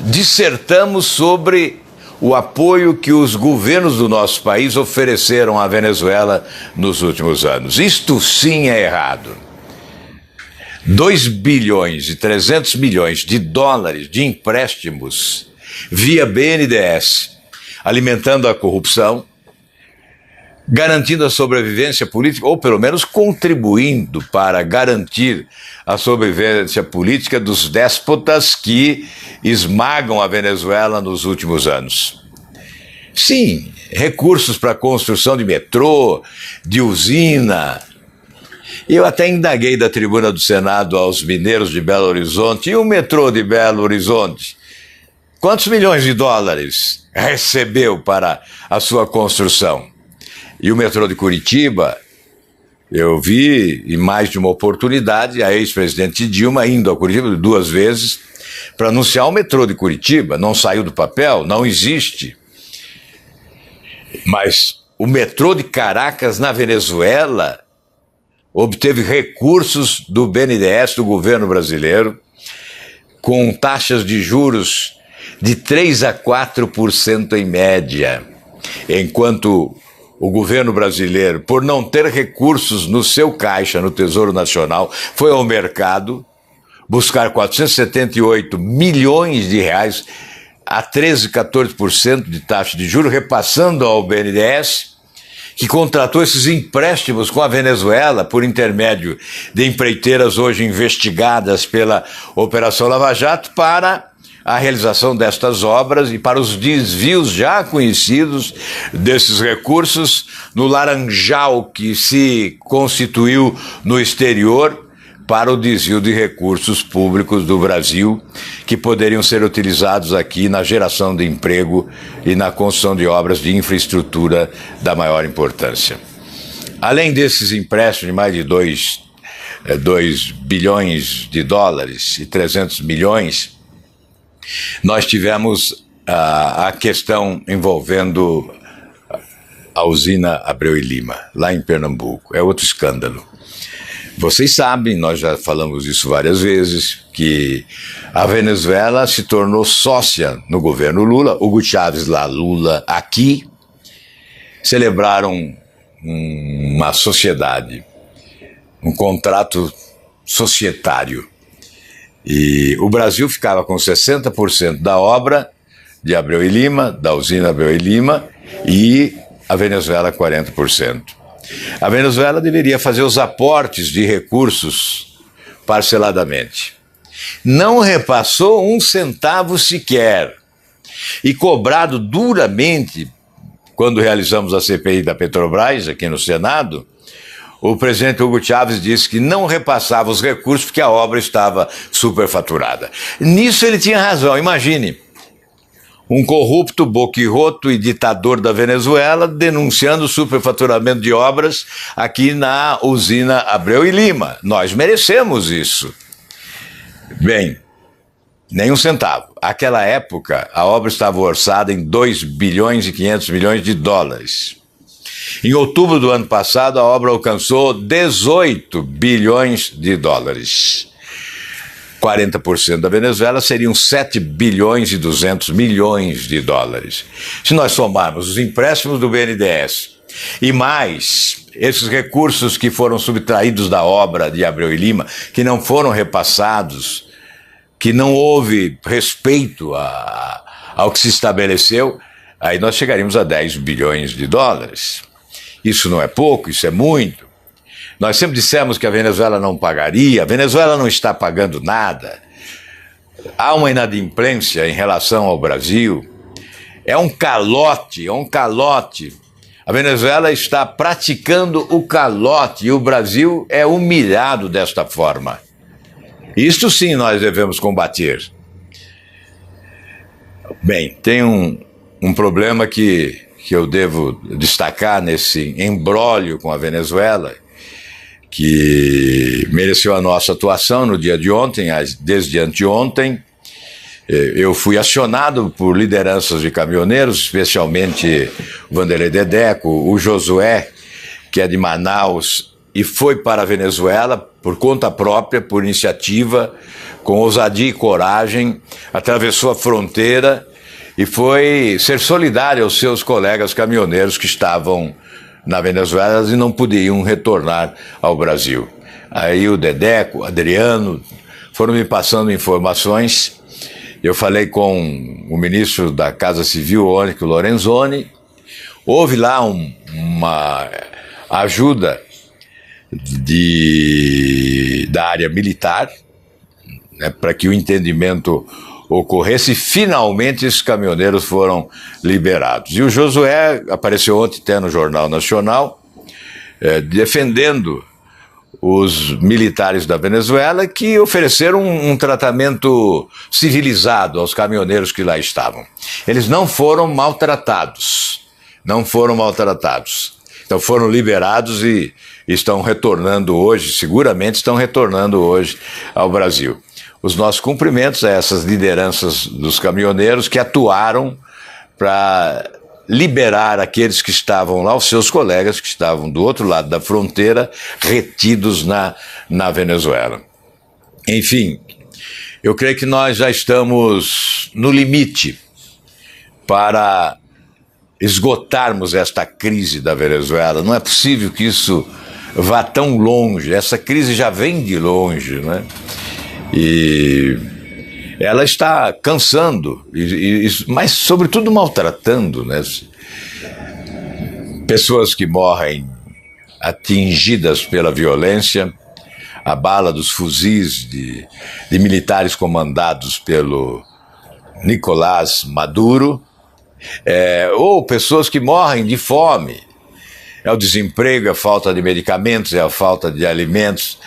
dissertamos sobre o apoio que os governos do nosso país ofereceram à Venezuela nos últimos anos. Isto sim é errado. 2 bilhões e 300 milhões de dólares de empréstimos via BNDES, alimentando a corrupção, garantindo a sobrevivência política, ou pelo menos contribuindo para garantir a sobrevivência política dos déspotas que esmagam a Venezuela nos últimos anos. Sim, recursos para a construção de metrô, de usina. Eu até indaguei da tribuna do Senado aos mineiros de Belo Horizonte, e o metrô de Belo Horizonte? Quantos milhões de dólares recebeu para a sua construção? E o metrô de Curitiba, eu vi em mais de uma oportunidade a ex-presidente Dilma indo a Curitiba 2 vezes para anunciar o metrô de Curitiba. Não saiu do papel, não existe. Mas o metrô de Caracas, na Venezuela, obteve recursos do BNDES, do governo brasileiro, com taxas de juros de 3 a 4% em média, enquanto o governo brasileiro, por não ter recursos no seu caixa, no Tesouro Nacional, foi ao mercado buscar 478 milhões de reais a 13, 14% de taxa de juros, repassando ao BNDES, que contratou esses empréstimos com a Venezuela por intermédio de empreiteiras hoje investigadas pela Operação Lava Jato para a realização destas obras e para os desvios já conhecidos desses recursos no laranjal que se constituiu no exterior para o desvio de recursos públicos do Brasil que poderiam ser utilizados aqui na geração de emprego e na construção de obras de infraestrutura da maior importância. Além desses empréstimos de mais de 2 bilhões de dólares e 300 milhões, nós tivemos a questão envolvendo a usina Abreu e Lima, lá em Pernambuco. É outro escândalo. Vocês sabem, nós já falamos isso várias vezes, que a Venezuela se tornou sócia no governo Lula, Hugo Chávez lá, Lula aqui, celebraram uma sociedade, um contrato societário. E o Brasil ficava com 60% da obra de Abreu e Lima, da usina Abreu e Lima, e a Venezuela 40%. A Venezuela deveria fazer os aportes de recursos parceladamente. Não repassou 1 centavo sequer. E cobrado duramente, quando realizamos a CPI da Petrobras aqui no Senado, o presidente Hugo Chávez disse que não repassava os recursos porque a obra estava superfaturada. Nisso ele tinha razão, imagine. Um corrupto, boquirroto e ditador da Venezuela denunciando o superfaturamento de obras aqui na usina Abreu e Lima. Nós merecemos isso. Bem, nem 1 centavo. Naquela época, a obra estava orçada em 2 bilhões e 500 milhões de dólares. Em outubro do ano passado, a obra alcançou 18 bilhões de dólares. 40% da Venezuela seriam 7 bilhões e 200 milhões de dólares. Se nós somarmos os empréstimos do BNDES e mais esses recursos que foram subtraídos da obra de Abreu e Lima, que não foram repassados, que não houve respeito ao que se estabeleceu, aí nós chegaríamos a 10 bilhões de dólares. Isso não é pouco, isso é muito. Nós sempre dissemos que a Venezuela não pagaria, a Venezuela não está pagando nada. Há uma inadimplência em relação ao Brasil. É um calote, é um calote. A Venezuela está praticando o calote e o Brasil é humilhado desta forma. Isto sim nós devemos combater. Bem, tem um problema que eu devo destacar nesse imbróglio com a Venezuela, que mereceu a nossa atuação no dia de ontem, desde anteontem. Eu fui acionado por lideranças de caminhoneiros, especialmente o Vanderlei Dedeco, o Josué, que é de Manaus, e foi para a Venezuela por conta própria, por iniciativa, com ousadia e coragem, atravessou a fronteira e foi ser solidário aos seus colegas caminhoneiros que estavam na Venezuela e não podiam retornar ao Brasil. Aí o Dedeco, o Adriano, foram me passando informações. Eu falei com o ministro da Casa Civil, Onyx Lorenzoni. Houve lá uma ajuda da área militar, né, para que o entendimento ocorresse, e finalmente esses caminhoneiros foram liberados. E o Josué apareceu ontem até no Jornal Nacional, defendendo os militares da Venezuela que ofereceram um tratamento civilizado aos caminhoneiros que lá estavam. Eles não foram maltratados, Então foram liberados e estão retornando hoje, seguramente estão retornando hoje ao Brasil. Os nossos cumprimentos a essas lideranças dos caminhoneiros que atuaram para liberar aqueles que estavam lá, os seus colegas que estavam do outro lado da fronteira, retidos na Venezuela. Enfim, eu creio que nós já estamos no limite para esgotarmos esta crise da Venezuela. Não é possível que isso vá tão longe. Essa crise já vem de longe, né? E ela está cansando, mas sobretudo maltratando, né? Pessoas que morrem atingidas pela violência, a bala dos fuzis de militares comandados pelo Nicolás Maduro, ou pessoas que morrem de fome. É o desemprego, é a falta de medicamentos, é a falta de alimentos.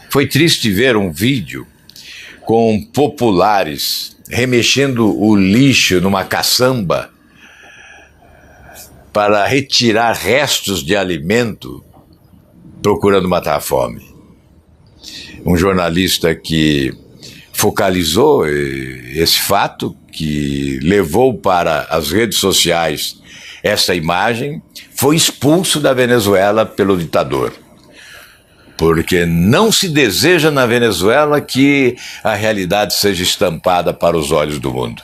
Foi triste ver um vídeo com populares remexendo o lixo numa caçamba para retirar restos de alimento, procurando matar a fome. Um jornalista que focalizou esse fato, que levou para as redes sociais essa imagem, foi expulso da Venezuela pelo ditador. Porque não se deseja na Venezuela que a realidade seja estampada para os olhos do mundo.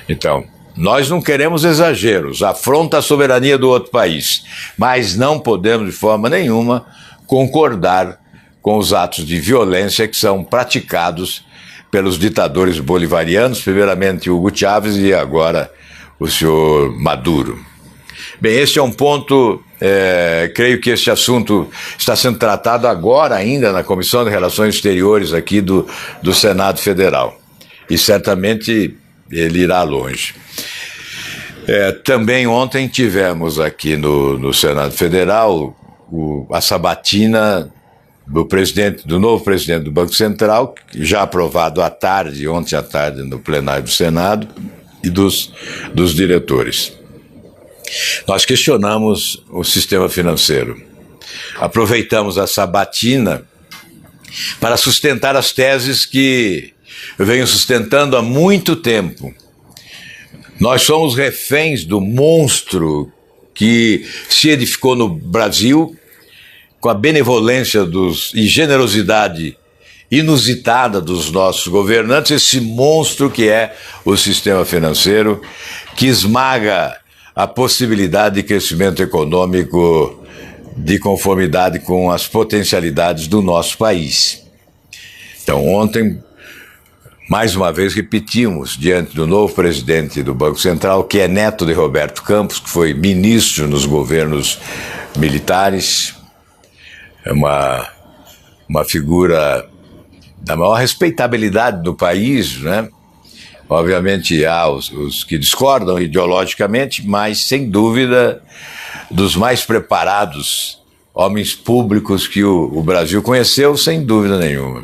Então, nós não queremos exageros, afronta a soberania do outro país, mas não podemos de forma nenhuma concordar com os atos de violência que são praticados pelos ditadores bolivarianos, primeiramente Hugo Chávez e agora o senhor Maduro. Bem, esse é um ponto, creio que este assunto está sendo tratado agora ainda na Comissão de Relações Exteriores aqui do Senado Federal. E certamente ele irá longe. Também ontem tivemos aqui no Senado Federal a sabatina do novo presidente do Banco Central, já aprovado ontem à tarde no plenário do Senado, e dos diretores. Nós questionamos o sistema financeiro. Aproveitamos a sabatina para sustentar as teses que eu venho sustentando há muito tempo. Nós somos reféns do monstro que se edificou no Brasil com a benevolência e generosidade inusitada dos nossos governantes, esse monstro que é o sistema financeiro, que esmaga a possibilidade de crescimento econômico de conformidade com as potencialidades do nosso país. Então, ontem, mais uma vez, repetimos diante do novo presidente do Banco Central, que é neto de Roberto Campos, que foi ministro nos governos militares, é uma figura da maior respeitabilidade do país, né? Obviamente há os que discordam ideologicamente, mas sem dúvida dos mais preparados homens públicos que o Brasil conheceu, sem dúvida nenhuma.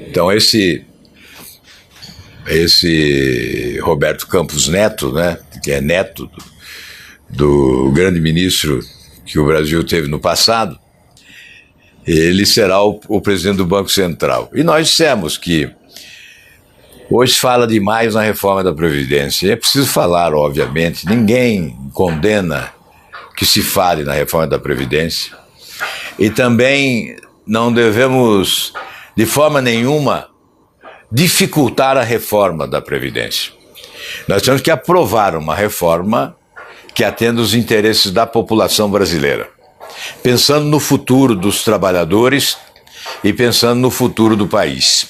Então esse Roberto Campos Neto, né, que é neto do grande ministro que o Brasil teve no passado, ele será o presidente do Banco Central. E nós dissemos que hoje fala demais na reforma da Previdência. É preciso falar, obviamente. Ninguém condena que se fale na reforma da Previdência. E também não devemos, de forma nenhuma, dificultar a reforma da Previdência. Nós temos que aprovar uma reforma que atenda os interesses da população brasileira, pensando no futuro dos trabalhadores e pensando no futuro do país.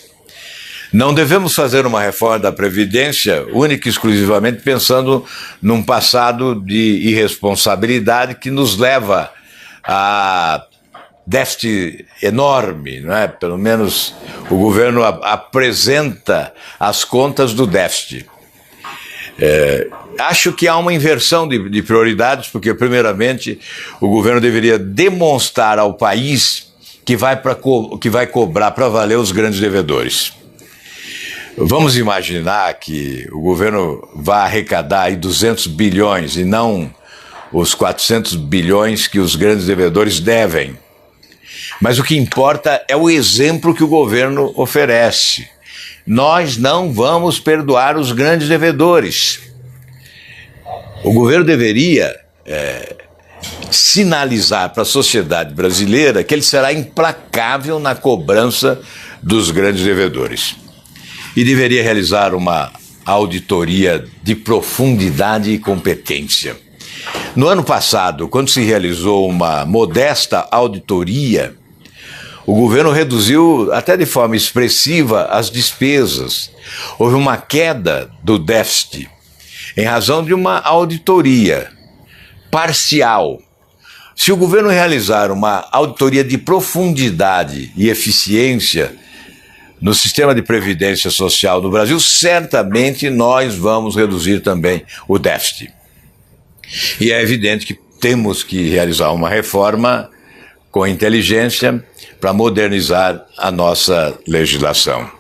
Não devemos fazer uma reforma da Previdência única e exclusivamente pensando num passado de irresponsabilidade que nos leva a déficit enorme, não é? Pelo menos o governo apresenta as contas do déficit. Acho que há uma inversão de prioridades, porque, primeiramente, o governo deveria demonstrar ao país que vai cobrar para valer os grandes devedores. Vamos imaginar que o governo vai arrecadar aí 200 bilhões e não os 400 bilhões que os grandes devedores devem. Mas o que importa é o exemplo que o governo oferece. Nós não vamos perdoar os grandes devedores. O governo deveria sinalizar para a sociedade brasileira que ele será implacável na cobrança dos grandes devedores. E deveria realizar uma auditoria de profundidade e competência. No ano passado, quando se realizou uma modesta auditoria, o governo reduziu até de forma expressiva as despesas. Houve uma queda do déficit em razão de uma auditoria parcial. Se o governo realizar uma auditoria de profundidade e eficiência no sistema de previdência social do Brasil, certamente nós vamos reduzir também o déficit. E é evidente que temos que realizar uma reforma com inteligência para modernizar a nossa legislação.